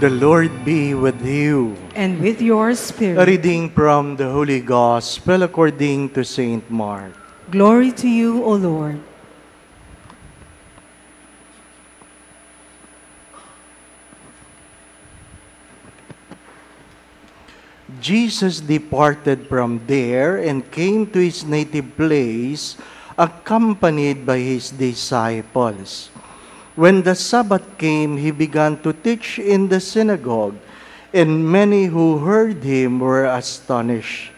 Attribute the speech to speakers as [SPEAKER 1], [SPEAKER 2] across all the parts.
[SPEAKER 1] The Lord be with you.
[SPEAKER 2] And with your
[SPEAKER 1] A
[SPEAKER 2] spirit.
[SPEAKER 1] reading from the Holy Gospel according to Saint Mark.
[SPEAKER 2] Glory to you, O Lord.
[SPEAKER 1] Jesus departed from there and came to his native place, accompanied by his disciples. When the Sabbath came, he began to teach in the synagogue, and many who heard him were astonished.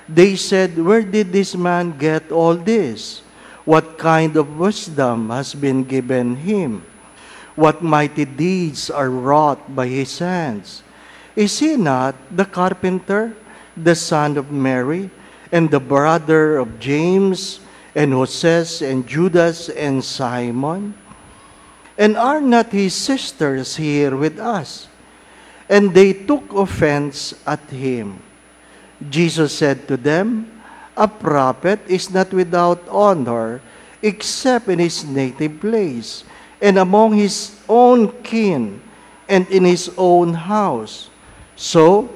[SPEAKER 1] They said, "Where did this man get all this? What kind of wisdom has been given him? What mighty deeds are wrought by his hands? Is he not the carpenter, the son of Mary, and the brother of James, and Joses, and Judas, and Simon? And are not his sisters here with us?" And they took offense at him. Jesus said to them, "A prophet is not without honor except in his native place, and among his own kin, and in his own house." So,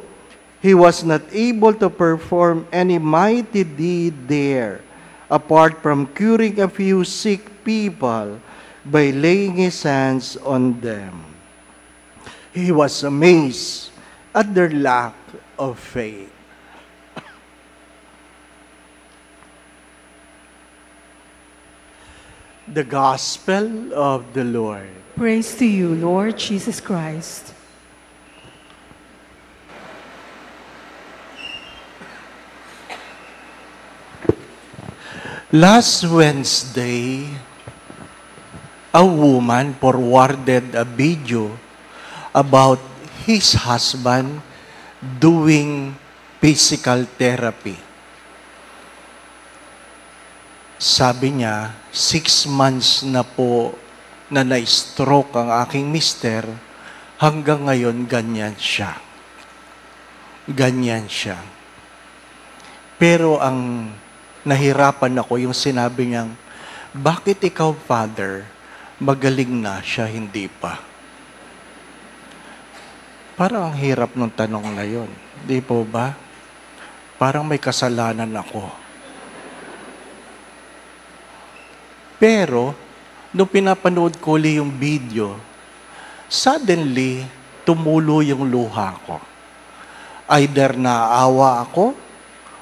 [SPEAKER 1] he was not able to perform any mighty deed there, apart from curing a few sick people by laying his hands on them. He was amazed at their lack of faith. The Gospel of the Lord.
[SPEAKER 2] Praise to you, Lord Jesus Christ.
[SPEAKER 1] Last Wednesday, a woman forwarded a video about his husband doing physical therapy. Sabi niya, 6 months na po na na-stroke ang aking mister, hanggang ngayon ganyan siya. Ganyan siya. Pero ang nahirapan ako yung sinabi niyang, "Bakit ikaw, Father, magaling na siya, hindi pa?" Parang ang hirap ng tanong na yon, di po ba? Parang may kasalanan ako. Pero, nung pinapanood ko ulit yung video, suddenly, tumulo yung luha ko. Either naawa ako,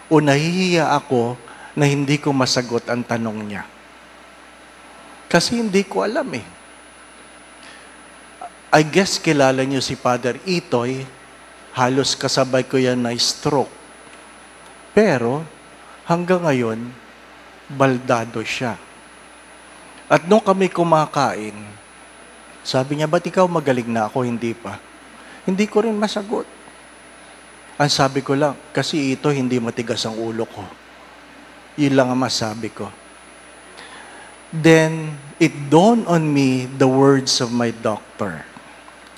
[SPEAKER 1] o nahihiya ako na hindi ko masagot ang tanong niya. Kasi hindi ko alam eh. I guess kilala niyo si Father Itoy, halos kasabay ko yan na stroke. Pero hanggang ngayon, baldado siya. At nung kami kumakain, sabi niya, "Ba't ikaw magaling na ako, hindi pa?" Hindi ko rin masagot. Ang sabi ko lang, kasi ito hindi matigas ang ulo ko. Yun lang ang masabi ko. Then, it dawned on me the words of my doctor.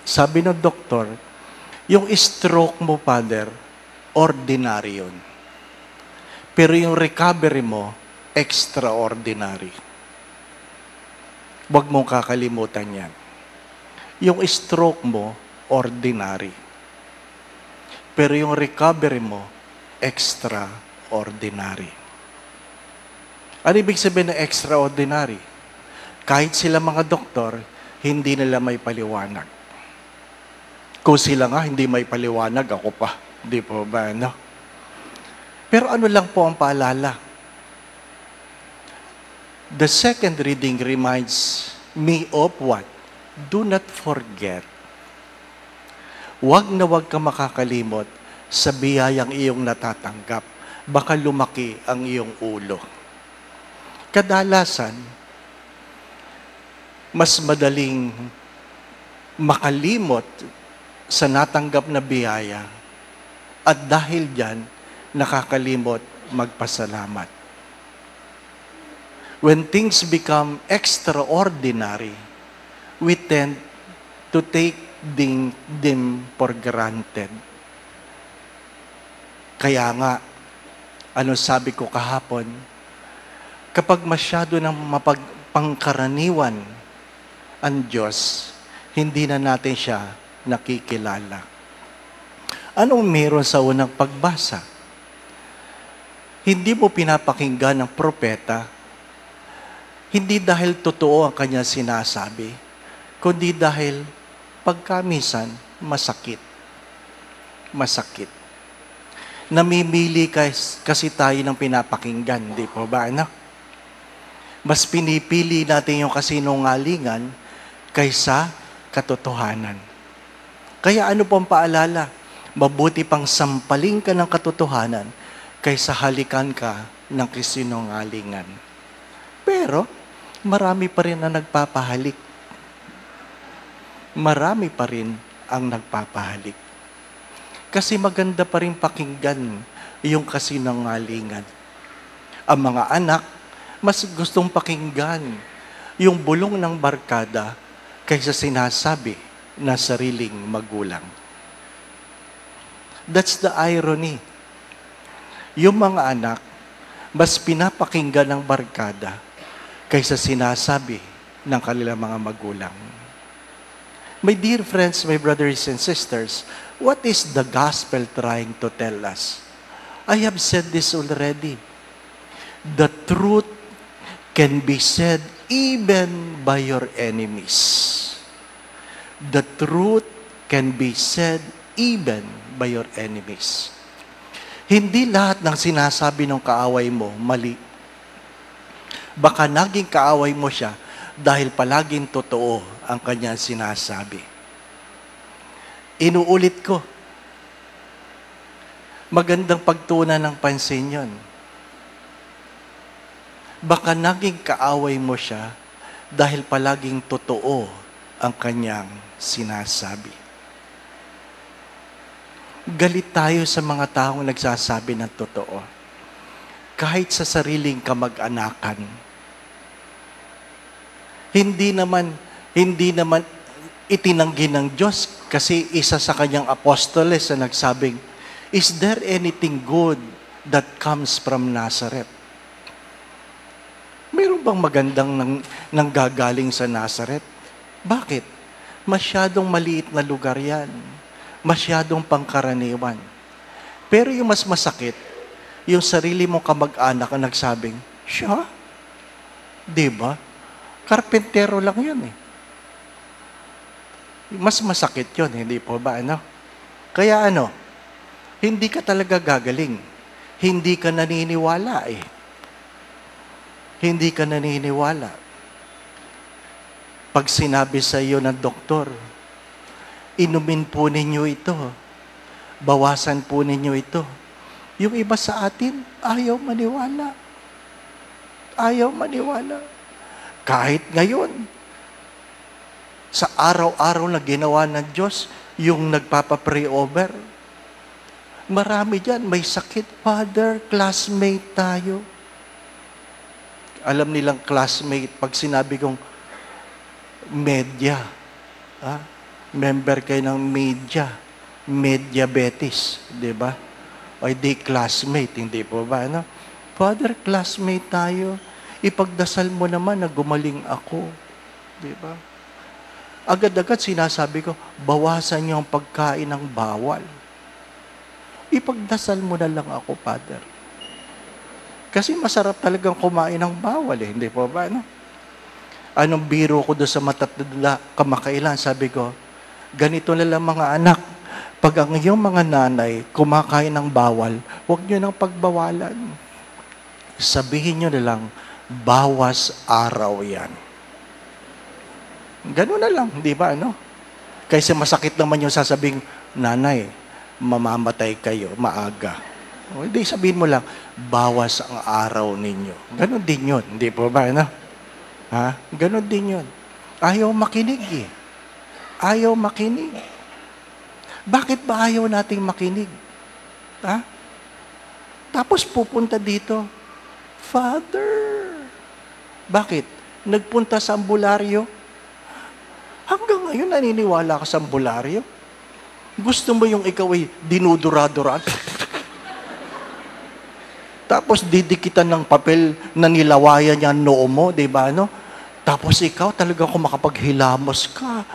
[SPEAKER 1] Sabi ng doktor, yung stroke mo, Father, ordinary yun. Pero yung recovery mo, extraordinary. Huwag mong kakalimutan yan. Yung stroke mo, ordinary. Pero yung recovery mo, extraordinary. Ano ibig sabihin ng extraordinary? Kahit sila mga doktor, hindi nila may paliwanag. Kung sila nga hindi may paliwanag, ako pa. Di po ba, no? Pero ano lang po ang paalala? The second reading reminds me of what? Do not forget. Huwag na huwag ka makakalimot sa biyayang iyong natatanggap. Baka lumaki ang iyong ulo. Kadalasan, mas madaling makalimot sa natanggap na biyaya at dahil diyan, nakakalimot magpasalamat. When things become extraordinary, we tend to take them for granted. Kaya nga, ano sabi ko kahapon, kapag masyado ng mapagpangkaraniwan ang Diyos, hindi na natin siya nakikilala. Anong meron sa unang pagbasa? Hindi mo pinapakinggan ng propeta, hindi dahil totoo ang kanya sinasabi, kundi dahil pagkamisan masakit. Masakit. Namimili kasi tayo ng pinapakinggan, di po ba, anak? Mas pinipili natin yung kasinungalingan kaysa katotohanan. Kaya ano pong paalala? Mabuti pang sampaling ka ng katotohanan kaysa halikan ka ng kasinungalingan. Pero, marami pa rin ang nagpapahalik. Marami pa rin ang nagpapahalik. Kasi maganda pa rin pakinggan yung kasinungalingan. Ang mga anak, mas gustong pakinggan yung bulong ng barkada kaysa sinasabi na sariling magulang. That's the irony. Yung mga anak, mas pinapakinggan ng barkada kaysa sinasabi ng kanilang mga magulang. My dear friends, my brothers and sisters, what is the gospel trying to tell us? I have said this already. The truth can be said even by your enemies. The truth can be said even by your enemies. Hindi lahat ng sinasabi ng kaaway mo mali. Baka naging kaaway mo siya dahil palaging totoo ang kanyang sinasabi. Inuulit ko, magandang pagtuunan ng pansin yun. Baka naging kaaway mo siya dahil palaging totoo ang kanyang sinasabi. Galit tayo sa mga taong nagsasabi ng totoo. Kahit sa sariling kamag-anakan. Hindi naman itinanggi ng Diyos kasi isa sa kanyang apostoles na nagsabing, is there anything good that comes from Nazareth? Mayroon bang magandang nanggagaling sa Nazareth? Bakit? Masyadong maliit na lugar yan. Masyadong pangkaraniwan. Pero yung mas masakit, yung sarili mong kamag-anak ang nagsabing, siya? Diba? Karpentero lang yun eh. Mas masakit yun, hindi po ba? Ano? Kaya ano, hindi ka talaga gagaling. Hindi ka naniniwala eh. Hindi ka naniniwala. Pag sinabi sa iyo ng doktor, inumin po ninyo ito. Bawasan po ninyo ito. Yung iba sa atin, ayaw maniwala. Ayaw maniwala. Kahit ngayon, sa araw-araw na ginawa ng Diyos, yung nagpapa-pray over, marami dyan, may sakit. Father, classmate tayo. Alam nilang classmate, pag sinabi kong media, member kayo ng media betis, di ba? Ay di classmate, hindi po ba? Ano? Father, classmate tayo. Ipagdasal mo naman na gumaling ako. Di ba? Agad-agad sinasabi ko, bawasan niyo ang pagkain ng bawal. Ipagdasal mo na lang ako, Father. Kasi masarap talagang kumain ng bawal eh. Hindi po ba? No? Anong biro ko doon sa matatanda kamakailan? Sabi ko, ganito na lang mga anak. Pag ang iyong mga nanay kumakain ng bawal, huwag niyo nang pagbawalan. Sabihin niyo na lang, bawas araw yan. Ganun na lang, di ba? Ano? Kaysa masakit naman yung sasabing, nanay, mamamatay kayo, maaga. O, hindi, sabihin mo lang, bawas ang araw ninyo. Ganun din yun, hindi po ba? Ano? Ha? Ganun din yun. Ayaw makinig eh. Ayaw makinig. Bakit ba ayaw nating makinig? Ha? Tapos pupunta dito, Father, bakit? Nagpunta sa ambularyo? Hanggang ngayon naniniwala ka sa ambularyo? Gusto mo yung ikaw ay dinudura-dura? Tapos didikitan ng papel na nilawayan niya noo mo, di ba? No? Tapos ikaw talaga kung makapaghilamos ka.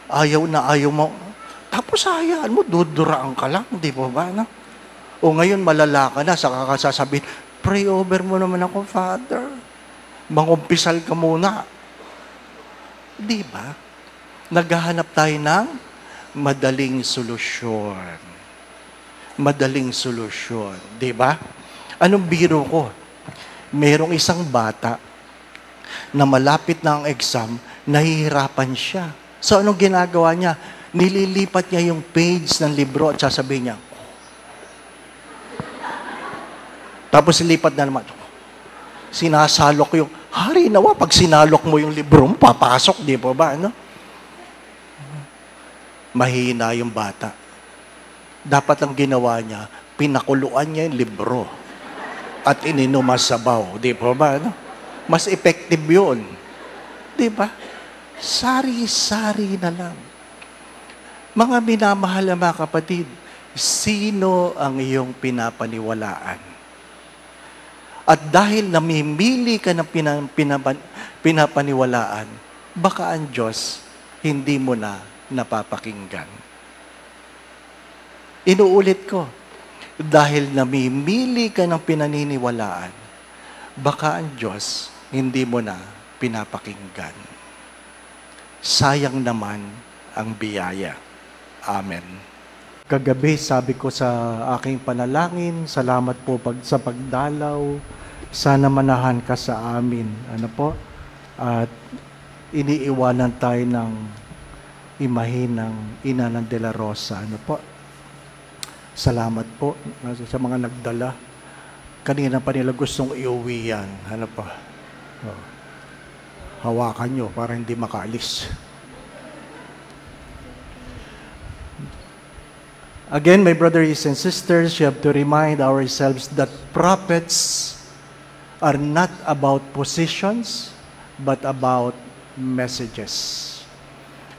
[SPEAKER 1] ayaw na ayaw mo. Tapos hayaan mo, duduraan ka lang, di ba ba? No? O ngayon malala ka na, saka ka sasabihin, pray over mo naman ako, Father. Mangumpisal ka muna. Di ba? Naghahanap tayo ng madaling solusyon. Madaling solusyon. Di ba? Anong biro ko? Merong isang bata na malapit na ang exam, nahihirapan siya. So anong ginagawa niya? Nililipat niya yung page ng libro at sasabihin niya, tapos ilipat na naman. Sinasalok yung, hari nawa, pag sinalok mo yung libro mo, papasok, di ba ba? Ano? Mahina yung bata. Dapat ang ginawa niya, pinakuluan niya yung libro at ininom ang sabaw, di ba ba? Ano? Mas effective yun. Di ba? Sari-sari na lang. Mga minamahal na mga kapatid, sino ang iyong pinapaniwalaan? At dahil namimili ka ng pinapaniwalaan, baka ang Diyos hindi mo na napapakinggan. Inuulit ko, dahil namimili ka ng pinaniniwalaan, baka ang Diyos hindi mo na pinapakinggan. Sayang naman ang biyaya. Amen. Kagabi, sabi ko sa aking panalangin, salamat po sa pagdalaw. Sana manahan ka sa amin. Ano po? At iniiwanan tayo ng imahin ng Ina ng De La Rosa. Ano po? Salamat po sa mga nagdala. Kanina pa nila gustong iuwi yan. Ano po? Oh. Hawakan nyo para hindi makaalis. Again, my brothers and sisters, you have to remind ourselves that prophets are not about positions, but about messages.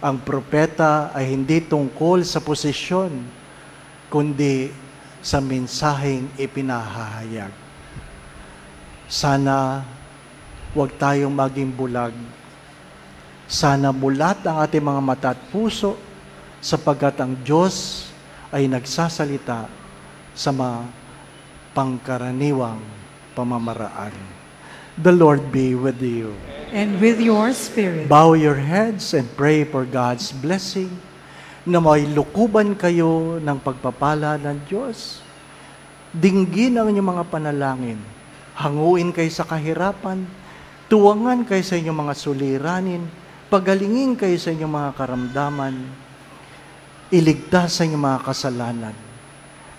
[SPEAKER 1] Ang propeta ay hindi tungkol sa posisyon, kundi sa mensaheng ipinahahayag. Sana huwag tayong maging bulag. Sana mulat ang ating mga mata at puso, sapagkat ang Diyos ay nagsasalita sa mga pangkaraniwang pamamaraan. The Lord be with you.
[SPEAKER 2] And with your spirit.
[SPEAKER 1] Bow your heads and pray for God's blessing, na may lukuban kayo ng pagpapala ng Diyos. Dinggin ang inyong mga panalangin. Hanguin kayo sa kahirapan. Tuwangan kayo sa inyong mga suliranin. Pagalingin kayo sa inyong mga karamdaman. Iligtas sa inyong mga kasalanan.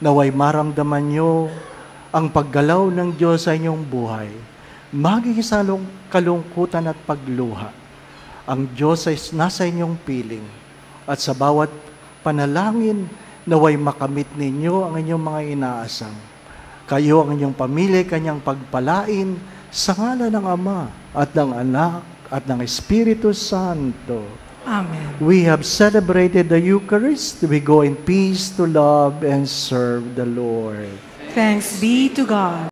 [SPEAKER 1] Naway maramdaman nyo ang paggalaw ng Diyos sa inyong buhay. Maging sa kalungkutan at pagluha. Ang Diyos ay nasa inyong piling. At sa bawat panalangin, naway makamit ninyo ang inyong mga inaasam. Kayo ang inyong pamilya, kanyang pagpalain sa ngalan ng Ama at ng Anak at ng Espiritu Santo.
[SPEAKER 2] Amen.
[SPEAKER 1] We have celebrated the Eucharist. We go in peace to love and serve the Lord.
[SPEAKER 2] Thanks be to God.